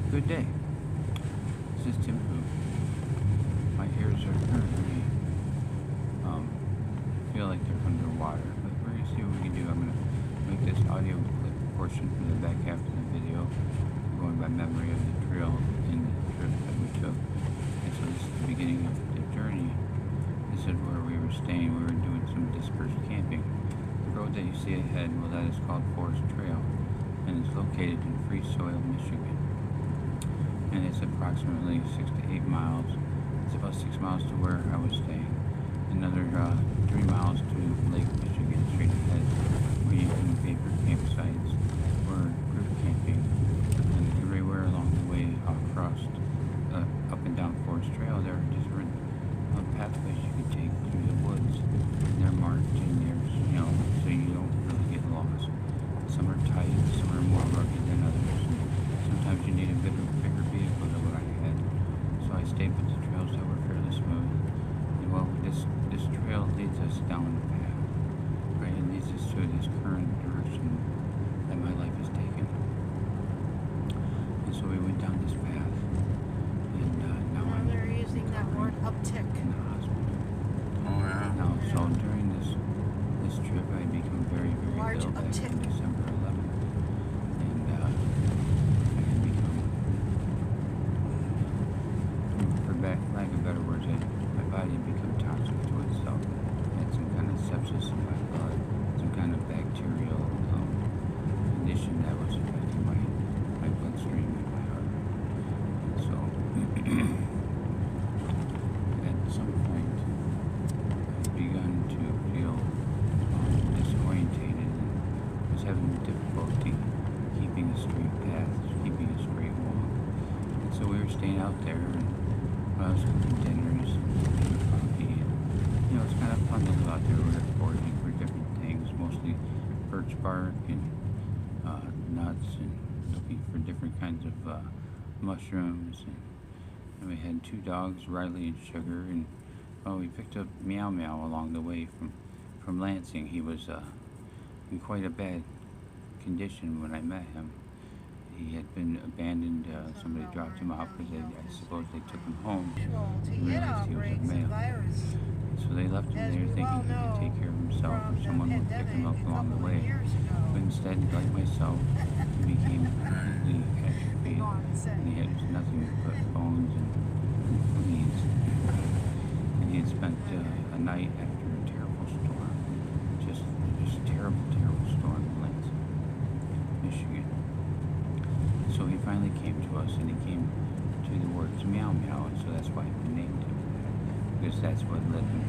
Good day. This is Tim Fu. My ears are currently feel like they're underwater, but we're gonna see what we can do. I'm gonna make this audio clip portion from the back half of the video, going by memory of the trail and the trip that we took. And so this is the beginning of the journey. This is where we were staying. We were doing some dispersed camping. The road that you see ahead, well, that is called Forest Trail, and it's located in Free Soil, Michigan. And it's approximately 6 to 8 miles. It's about 6 miles to where I was staying. Another 3 miles to Lake Michigan, straight ahead, where you can pay for campsites or group camping. And everywhere along the way, across up and down Forest Trail, there are different pathways you can take through the woods. And they're marked, and there's, so you don't really get lost. Some are tight, some are more rugged than others. Sometimes you need a bigger vehicle than what I had. So I stayed with the trails that were fairly smooth. And well, this trail leads us down the path, right? It leads us to this current direction that my life has taken. And so we went down this path, and now I'm they're using that word uptick in the hospital. Oh yeah. Now, so during this trip, I become very, very Large ill back uptick. on December 11th, and I had become, for lack of better words, my body had become toxic to itself. I had some kind of sepsis in my blood, some kind of bacterial condition that was affecting my bloodstream and my heart. And so, at some point, I've begun to feel disorientated and was having difficulty keeping a straight path, keeping a straight walk. And so we were staying out there, and I was cooking dinners and drinking coffee. And, it's kind of fun to live out there. We were foraging for different things, mostly birch bark and nuts, and looking for different kinds of mushrooms. And we had 2 dogs, Riley and Sugar, and we picked up Meow Meow along the way from Lansing. He was in quite a bad condition when I met him. He had been abandoned. Somebody dropped him off because I suppose they took him home to and get realized he was a outbreaks of male. virus. So they left him As there we thinking well he could know take care of himself, or from the someone would pick him up pandemic a along the couple of way. years ago. But instead, like myself, he became completely atrophied, Go on, say. and he had nothing but bones and fleas. And he had spent a night after a terrible storm, just terrible storm in Lansing, Michigan. So he finally came to us, and he came to the words Meow Meow, and so that's why we named him, because that's what led him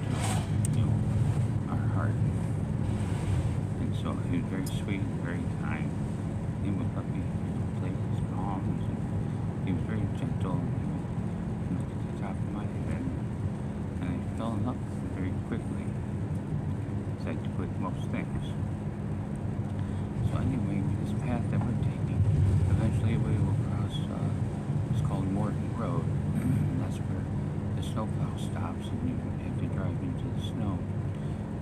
to, our heart. And so he was very sweet, very kind. He would let me play with his palms, and he was very gentle. He would look at the top of my head, and I fell in love with him very quickly, as I do with most things. So anyway, this path that we're taking, eventually we will cross, it's called Morton Road. And that's where the snowplow stops, and you have to drive into the snow.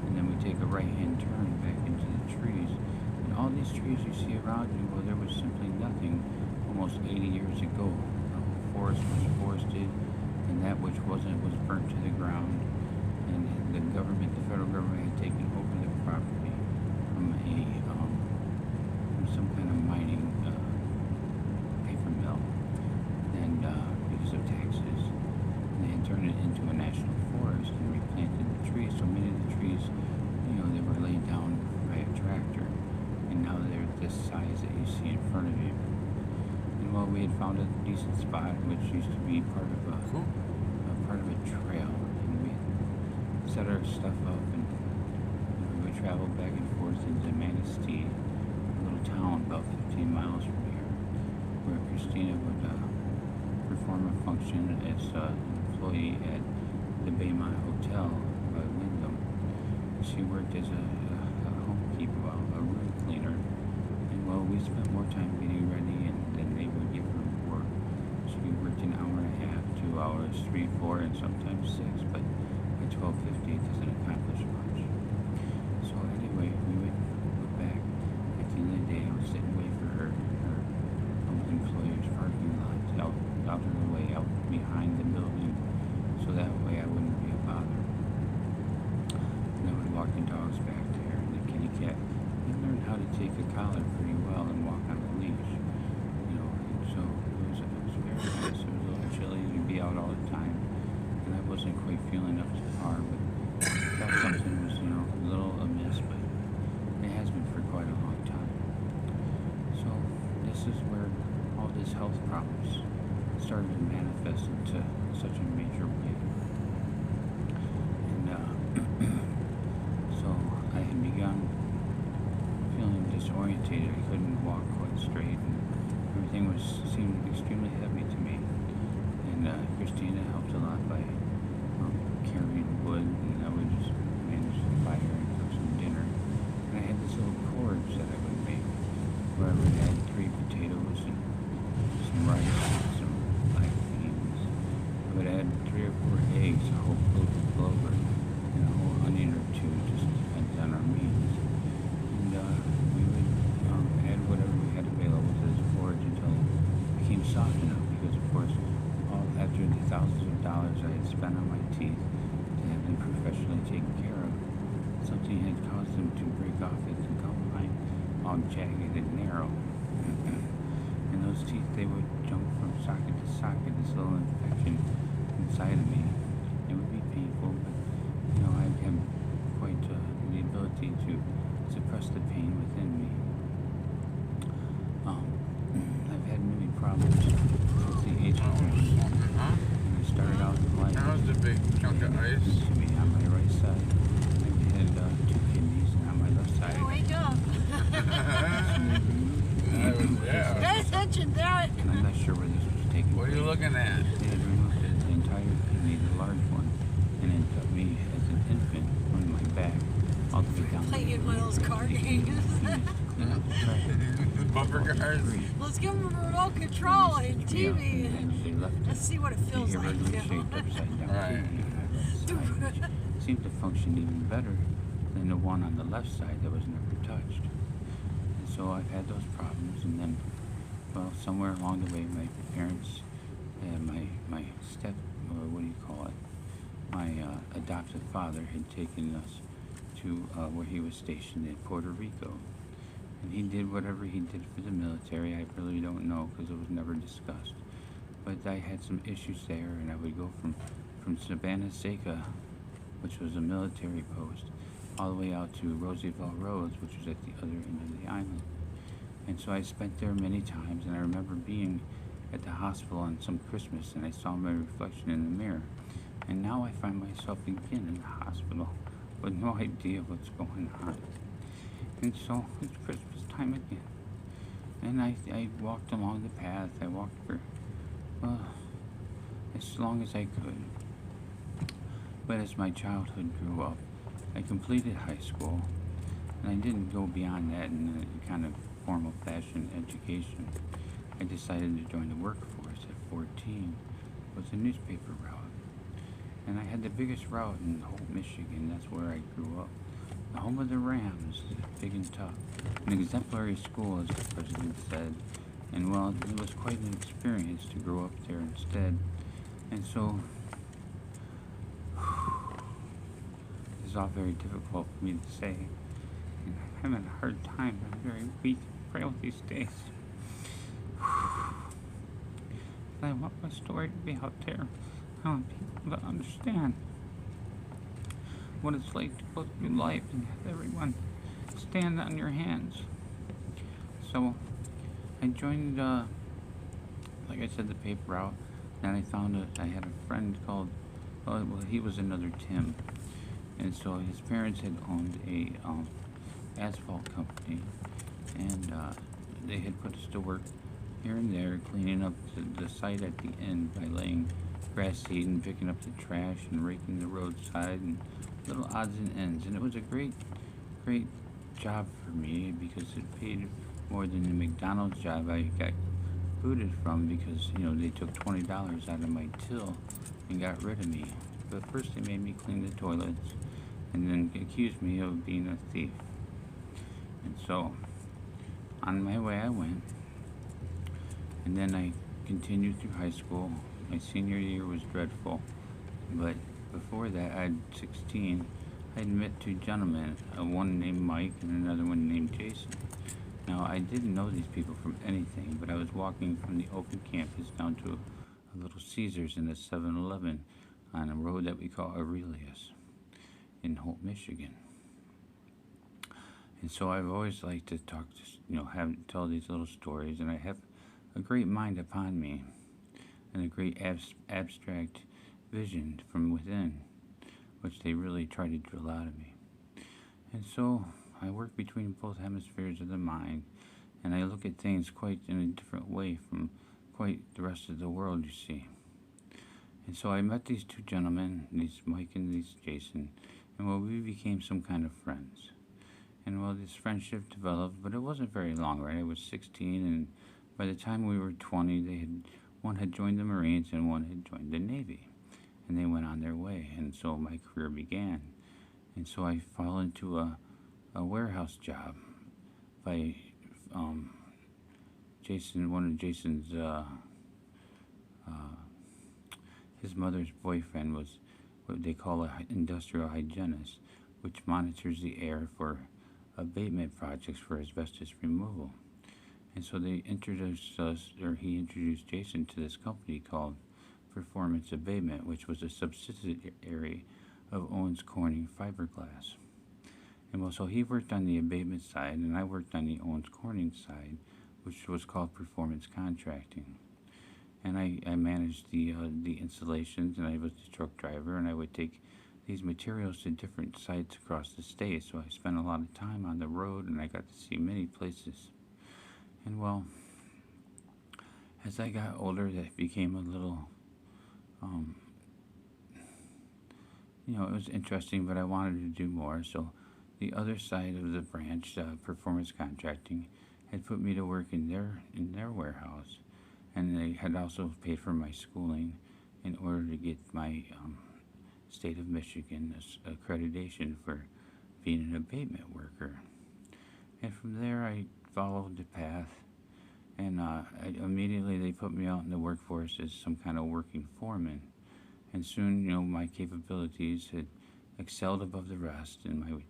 And then we take a right-hand turn back into the trees. And all these trees you see around you, well, there was simply nothing almost 80 years ago. The whole forest was forested, and that which wasn't was burnt to the ground. And the federal government had taken over the property from some kind of mining paper mill, and because of taxes, and they had turned it into a national forest and replanted the trees. So many of the trees, they were laid down by a tractor, and now they're this size that you see in front of you. And well, we had found a decent spot which used to be part of a trail, and we set our stuff up, and we traveled back and forth into Manistee, a little town about 15 miles from here, where Christina would perform a function as an employee at the Baymont Hotel by Wyndham. She worked as a homekeeper, a room cleaner, and well, we spent more time getting ready, and then they would give her work. She worked an hour and a half, 2 hours, 3, 4, and sometimes 6, but at 12:50 it doesn't accomplish much. So anyway, we would go back. At the end of the day, I was sitting waiting for her employer's parking lot, take a collar pretty well and walk on a leash. And so it was very nice. It was a little chilly to be out all the time, and I wasn't quite feeling up to par, but I thought something was, a little amiss, but it has been for quite a long time. So this is where all these health problems started to manifest into such a major way. And so I had begun feeling disorientated. I couldn't walk quite straight, and everything seemed extremely heavy to me. And Christina helped a lot by carrying wood, and I would just manage the fire and cook some dinner. And I had these little porridge that I would make, where I would add 3 potatoes and some rice and some black beans. I would add 3 or 4 eggs, a whole clove of clover, and a whole onion or 2, just depends on our means. And we would add whatever we had available to this porridge until it became soft enough, because of course, after the thousands of dollars I had spent on my teeth to have them professionally taken care of, something had caused them to break off at the gumline, all jagged and narrow. And those teeth, they would jump from socket to socket, this little infection inside of me. It would be painful, but I have quite the ability to suppress the pain within me. I've had many problems since the age of 20. And I started out in life. That was a big chunk of ice. To me on my right side, I had 2 kidneys, and on my left side. Oh, wake up. Yeah. Pay attention, Barrett. And I'm not sure where this was taken. What are you looking at? They had removed the entire kidney, the large one, and it took me as an infant on my back all the way down. Playing one of those card games. Bumper cars? Let's give them remote control and TV. They left Let's see what it feels the like. irregularly shaped upside down Right. kidney on my left side, which seemed to function even better than the one on the left side that was never touched. And so I've had those problems, and then, well, somewhere along the way, my parents, my step, or what do you call it, my adoptive father had taken us to where he was stationed in Puerto Rico. And he did whatever he did for the military. I really don't know, because it was never discussed. But I had some issues there, and I would go from Savannah Seca, which was a military post, all the way out to Roosevelt Roads, which was at the other end of the island. And so I spent there many times, and I remember being at the hospital on some Christmas, and I saw my reflection in the mirror. And now I find myself again in the hospital with no idea what's going on. And so it's Christmas time again. And I walked along the path. I walked for, well, as long as I could. But as my childhood grew up, I completed high school, and I didn't go beyond that in a kind of formal fashion education. I decided to join the workforce at 14 with a newspaper route. And I had the biggest route in the whole Michigan. That's where I grew up. The home of the Rams, big and tough. An exemplary school, as the president said. And well, it was quite an experience to grow up there instead. And so, it's all very difficult for me to say. And I'm having a hard time. I'm very weak and frail these days. I want my story to be out there. I want people to understand what it's like to go through life and have everyone stand on your hands. So I joined, like I said, the paper route, and I found I had a friend called, well, he was another Tim, and so his parents had owned a asphalt company, and they had put us to work here and there cleaning up the site at the end by laying grass seed and picking up the trash and raking the roadside and little odds and ends. And it was a great job for me because it paid more than the McDonald's job I got booted from, because they took $20 out of my till and got rid of me. But first they made me clean the toilets and then accused me of being a thief. And so on my way I went, and then I continued through high school. My senior year was dreadful, but before that, at 16, I had met 2 gentlemen, one named Mike and another one named Jason. Now, I didn't know these people from anything, but I was walking from the open campus down to a little Caesars and a 7-Eleven on a road that we call Aurelius in Holt, Michigan. And so I've always liked to talk, tell these little stories, and I have a great mind upon me and a great abstract vision from within, which they really try to drill out of me. And so I work between both hemispheres of the mind, and I look at things quite in a different way from quite the rest of the world, you see. And so I met these two gentlemen, these Mike and these Jason, and well, we became some kind of friends. And well, this friendship developed, but it wasn't very long, right? I was 16, and by the time we were 20, one had joined the Marines and one had joined the Navy, and they went on their way. And so my career began. And so I fell into a warehouse job by Jason, one of Jason's, his mother's boyfriend was what they call an industrial hygienist, which monitors the air for abatement projects for asbestos removal. And so they introduced us, or he introduced Jason to this company called Performance Abatement, which was a subsidiary of Owens Corning Fiberglass. And well, so he worked on the abatement side, and I worked on the Owens Corning side, which was called Performance Contracting. And I managed the installations, and I was the truck driver, and I would take these materials to different sites across the state. So I spent a lot of time on the road, and I got to see many places. And well, as I got older, that became a little, it was interesting, but I wanted to do more. So the other side of the branch, Performance Contracting, had put me to work in their warehouse, and they had also paid for my schooling in order to get my state of Michigan accreditation for being an abatement worker. And from there, I followed the path, and immediately they put me out in the workforce as some kind of working foreman. And soon, my capabilities had excelled above the rest, and my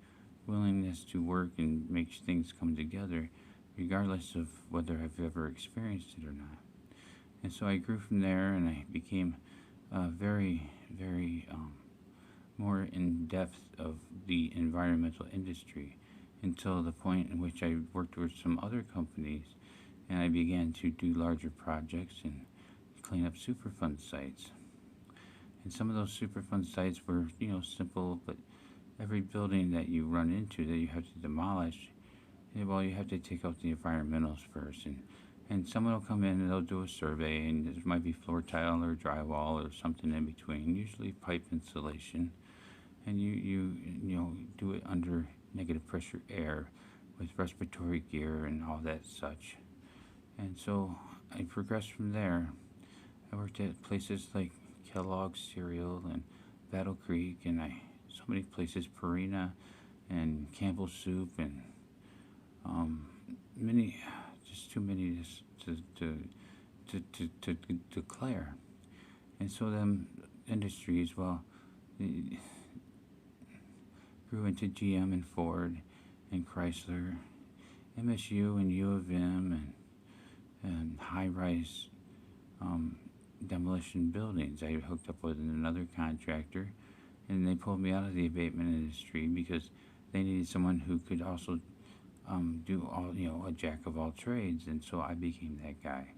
willingness to work and make things come together, regardless of whether I've ever experienced it or not. And so I grew from there, and I became very, very more in depth of the environmental industry until the point in which I worked with some other companies, and I began to do larger projects and clean up Superfund sites. And some of those Superfund sites were, simple, but every building that you run into that you have to demolish, well, you have to take out the environmentals first, and someone will come in and they'll do a survey, and there might be floor tile or drywall or something in between, usually pipe insulation, and you do it under negative pressure air with respiratory gear and all that such. And so I progressed from there. I worked at places like Kellogg's Cereal and Battle Creek, and so many places, Purina and Campbell Soup, and just too many to declare. And so them industries, well, grew into GM and Ford and Chrysler, MSU and U of M, and high-rise demolition buildings. I hooked up with another contractor, and they pulled me out of the abatement industry because they needed someone who could also do all, a jack of all trades, and so I became that guy.